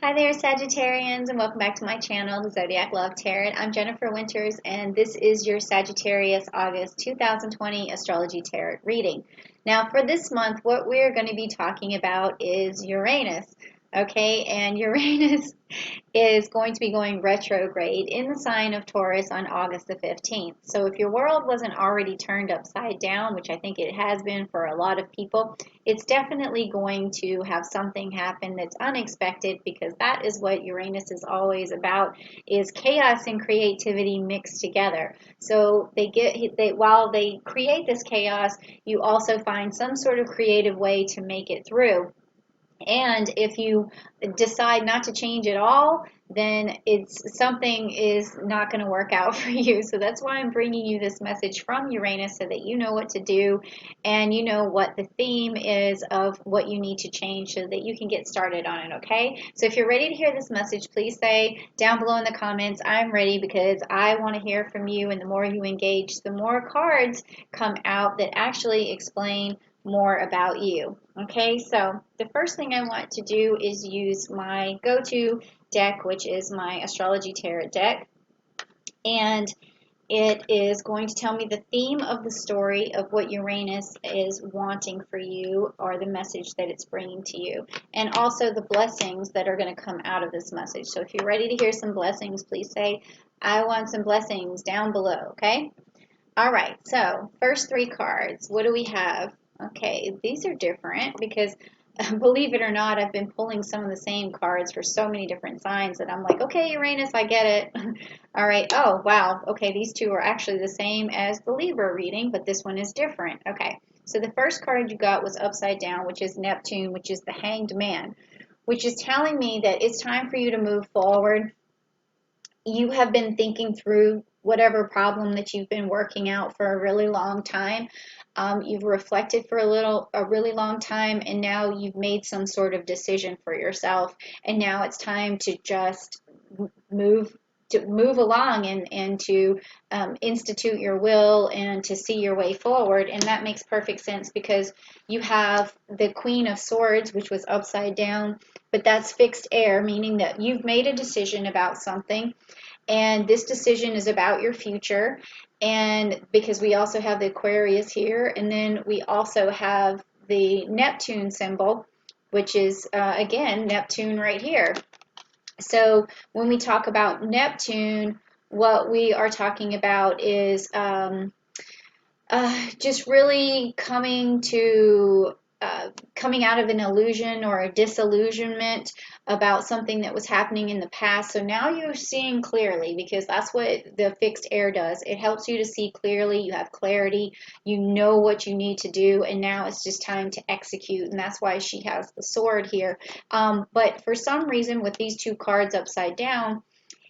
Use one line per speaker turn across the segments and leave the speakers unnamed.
Hi there, Sagittarians, and welcome back to my channel, the Zodiac Love Tarot. I'm Jennifer Winters, and this is your Sagittarius August 2020 Astrology Tarot reading. Now, for this month, what we're going to be talking about is Uranus. Okay, and Uranus is going to be going retrograde in the sign of Taurus on August the 15th. So if your world wasn't already turned upside down, which I think it has been for a lot of people, it's definitely going to have something happen that's unexpected, because that is what Uranus is always about, is chaos and creativity mixed together. So while they create this chaos, you also find some sort of creative way to make it through. And if you decide not to change at all, then something is not going to work out for you. So that's why I'm bringing you this message from Uranus, so that you know what to do and you know what the theme is of what you need to change, so that you can get started on it. Okay, so if you're ready to hear this message, please say down below in the comments, I'm ready, because I want to hear from you. And the more you engage, the more cards come out that actually explain more about you. Okay, so the first thing I want to do is use my go-to deck, which is my astrology tarot deck, and it is going to tell me the theme of the story of what Uranus is wanting for you, or the message that it's bringing to you, and also the blessings that are going to come out of this message. So if you're ready to hear some blessings, please say, I want some blessings, down below. Okay, all right, so first three cards, what do we have? Okay, these are different because believe it or not, I've been pulling some of the same cards for so many different signs that I'm like, okay, Uranus, I get it. All right, oh, wow. Okay, these two are actually the same as the Libra reading, but this one is different. Okay, so the first card you got was upside down, which is Neptune, which is the Hanged Man, which is telling me that it's time for you to move forward. You have been thinking through whatever problem that you've been working out for a really long time. You've reflected for a really long time, and now you've made some sort of decision for yourself, and now it's time to just move move along, and to institute your will and to see your way forward. And that makes perfect sense, because you have the Queen of Swords, which was upside down, but that's fixed air, meaning that you've made a decision about something, and this decision is about your future. And because we also have the Aquarius here, and then we also have the Neptune symbol, which is again Neptune right here. So when we talk about Neptune, what we are talking about is just really coming out of an illusion or a disillusionment about something that was happening in the past. So now you're seeing clearly, because that's what the fixed air does. It helps you to see clearly. You have clarity. You know what you need to do, and now it's just time to execute. And that's why she has the sword here. But for some reason, with these two cards upside down,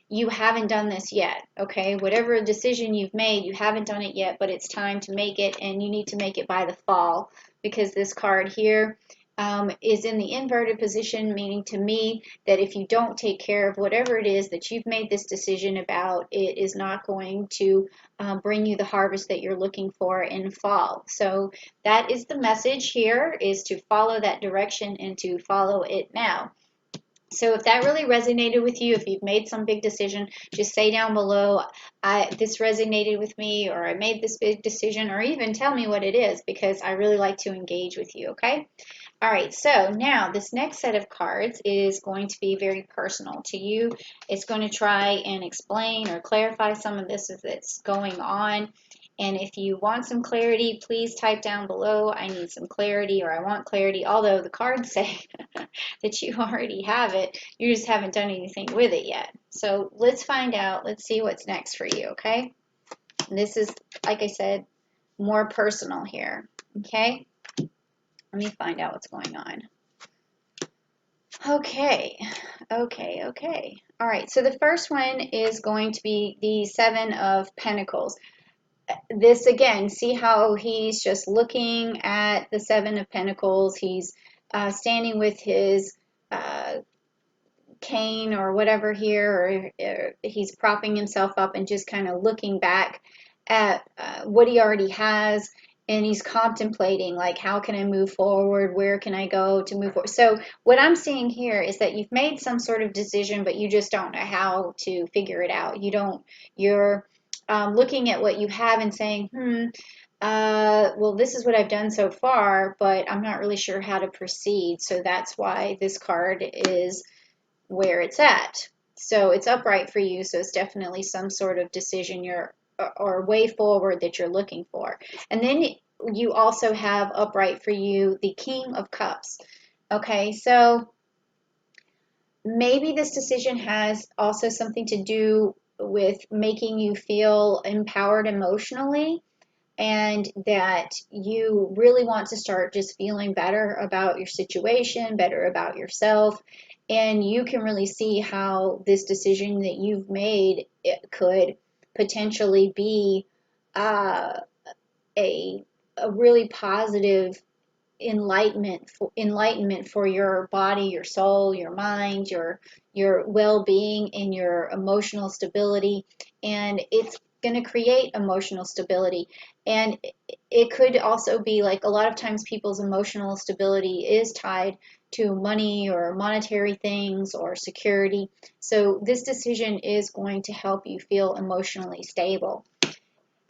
you haven't done this yet. Okay, whatever decision you've made, you haven't done it yet, but it's time to make it, and you need to make it by the fall, because this card here is in the inverted position, meaning to me that if you don't take care of whatever it is that you've made this decision about, it is not going to bring you the harvest that you're looking for in fall. So that is the message here, is to follow that direction and to follow it now. So if that really resonated with you, if you've made some big decision, just say down below, this resonated with me, or I made this big decision, or even tell me what it is, because I really like to engage with you, okay? All right, so now this next set of cards is going to be very personal to you. It's going to try and explain or clarify some of this that's going on. And if you want some clarity, please type down below, I need some clarity, or I want clarity, although the cards say that you already have it. You just haven't done anything with it yet. So let's find out. Let's see what's next for you, okay? And this is, like I said, more personal here, okay? Let me find out what's going on. Okay. All right, so the first one is going to be the Seven of Pentacles. This again, see how he's just looking at the Seven of Pentacles. He's standing with his cane or whatever here, or he's propping himself up and just kind of looking back at what he already has. and he's contemplating, like, how can I move forward? Where can I go to move forward? So what I'm seeing here is that you've made some sort of decision, but you just don't know how to figure it out. You're looking at what you have and saying, well, this is what I've done so far, but I'm not really sure how to proceed. So that's why this card is where it's at. So it's upright for you, so it's definitely some sort of decision or way forward that you're looking for. And then you also have upright for you the King of Cups. Okay, so maybe this decision has also something to do with making you feel empowered emotionally, and that you really want to start just feeling better about your situation, better about yourself. And you can really see how this decision that you've made, it could potentially be uh, a, a really positive enlightenment for your body, your soul, your mind, your well-being, and your emotional stability. And it's going to create emotional stability. And it could also be like, a lot of times people's emotional stability is tied to money or monetary things or security. So this decision is going to help you feel emotionally stable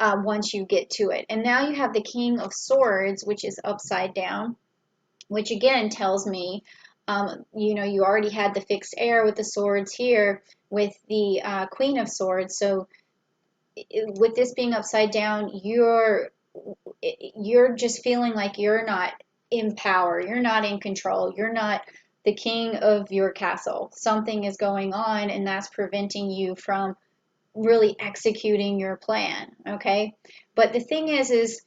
once you get to it. And now you have the King of Swords, which is upside down, which again tells me, you already had the fixed air with the swords here with the Queen of Swords. So with this being upside down, you're just feeling like you're not in power, you're not in control, you're not the king of your castle. Something is going on, and that's preventing you from really executing your plan. Okay, but the thing is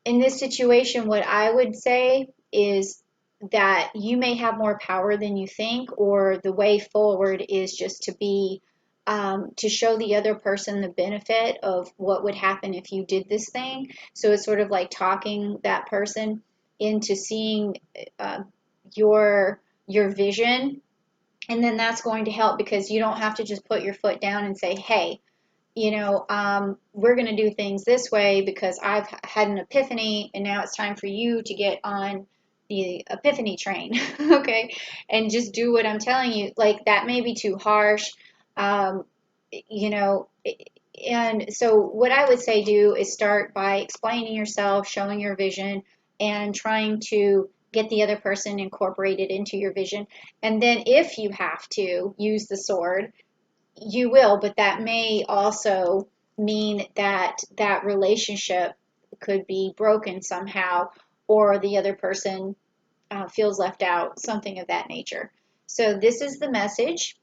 in this situation, what I would say is that you may have more power than you think, or the way forward is just to be to show the other person the benefit of what would happen if you did this thing. So it's sort of like talking that person into seeing uh, your vision, and then that's going to help, because you don't have to just put your foot down and say, hey, we're going to do things this way because I've had an epiphany, and now it's time for you to get on the epiphany train, okay? And just do what I'm telling you. Like, that may be too harsh, um, you know. And so, what I would say do is start by explaining yourself, showing your vision, and trying to get the other person incorporated into your vision. And then, if you have to use the sword, you will, but that may also mean that that relationship could be broken somehow, or the other person feels left out, something of that nature. So this is the message,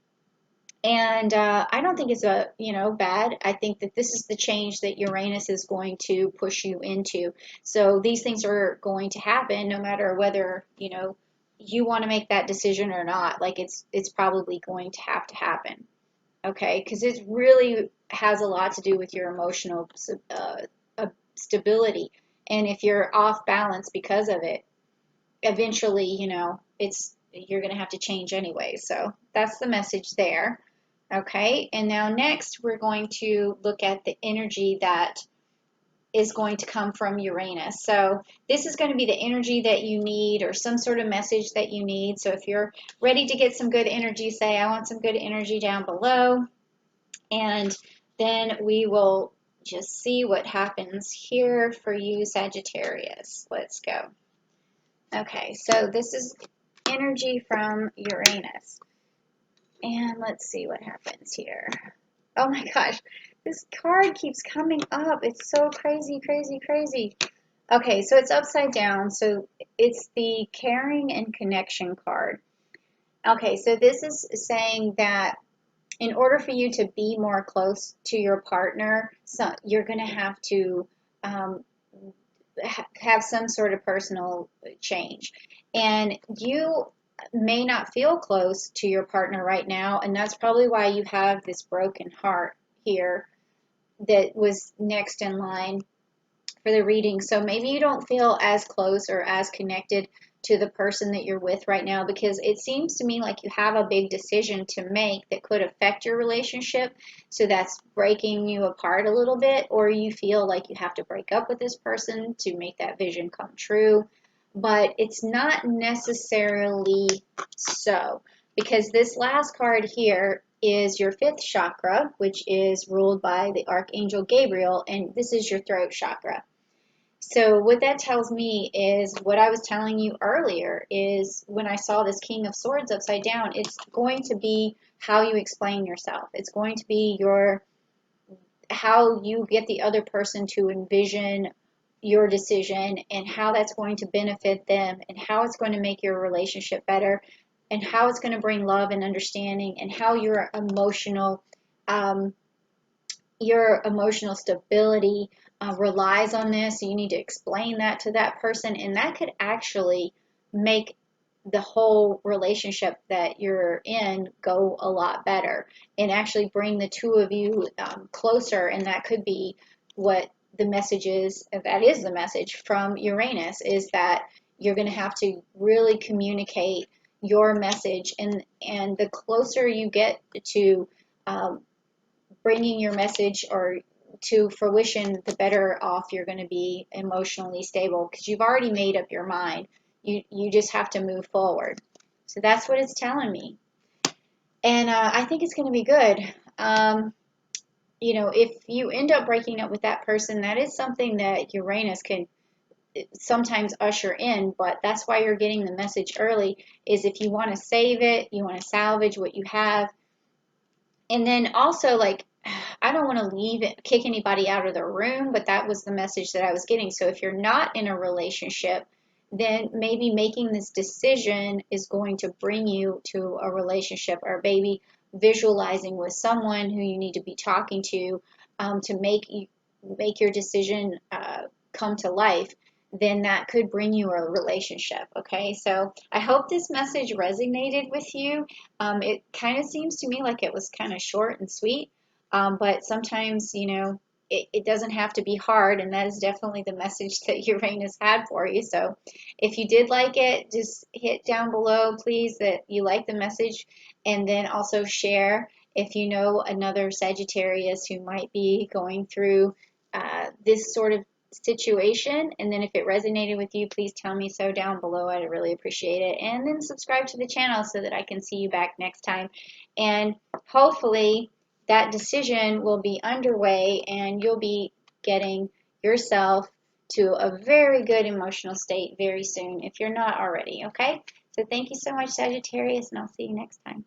and I don't think it's bad. I think that this is the change that Uranus is going to push you into. So these things are going to happen no matter whether you want to make that decision or not. Like, it's probably going to have to happen. Okay, because it really has a lot to do with your emotional stability. And if you're off balance because of it, eventually, you're going to have to change anyway. So that's the message there. Okay, and now next we're going to look at the energy that is going to come from Uranus. So this is going to be the energy that you need, or some sort of message that you need. So if you're ready to get some good energy, say, I want some good energy down below. And then we will just see what happens here for you, Sagittarius. Let's go. Okay, so this is energy from Uranus. And let's see what happens here. Oh my gosh, this card keeps coming up. It's so crazy, crazy, crazy. Okay, so it's upside down. So it's the caring and connection card. Okay, so this is saying that in order for you to be more close to your partner, so you're going to have to um, have some sort of personal change. And you may not feel close to your partner right now, and that's probably why you have this broken heart here that was next in line for the reading. So maybe you don't feel as close or as connected to the person that you're with right now, because it seems to me like you have a big decision to make that could affect your relationship. So that's breaking you apart a little bit, or you feel like you have to break up with this person to make that vision come true. But it's not necessarily so, because this last card here is your fifth chakra, which is ruled by the Archangel Gabriel, and this is your throat chakra. So what that tells me is what I was telling you earlier is when I saw this King of Swords upside down, it's going to be how you explain yourself. It's going to be how you get the other person to envision your decision and how that's going to benefit them and how it's going to make your relationship better and how it's going to bring love and understanding and how um, your emotional stability relies on this. So you need to explain that to that person, and that could actually make the whole relationship that you're in go a lot better and actually bring the two of you closer. And that could be what the message is. That is the message from Uranus, is that you're going to have to really communicate your message, and the closer you get to um, bringing your message or to fruition, the better off you're going to be emotionally stable, because you've already made up your mind. You just have to move forward. So that's what it's telling me, and I think it's going to be good. If you end up breaking up with that person, that is something that Uranus can sometimes usher in, but that's why you're getting the message early, is if you want to save it, you want to salvage what you have. And then also, like, I don't want to kick anybody out of the room, but that was the message that I was getting. So if you're not in a relationship, then maybe making this decision is going to bring you to a relationship, or maybe visualizing with someone who you need to be talking to make your decision come to life. Then that could bring you a relationship. Okay, so I hope this message resonated with you. It kind of seems to me like it was kind of short and sweet, but sometimes, it doesn't have to be hard, and that is definitely the message that Uranus had for you. So if you did like it, just hit down below, please, that you like the message, and then also share if you know another Sagittarius who might be going through this sort of situation. And then if it resonated with you, please tell me so down below. I'd really appreciate it. And then subscribe to the channel so that I can see you back next time. And hopefully that decision will be underway and you'll be getting yourself to a very good emotional state very soon if you're not already. Okay, so thank you so much, Sagittarius, and I'll see you next time.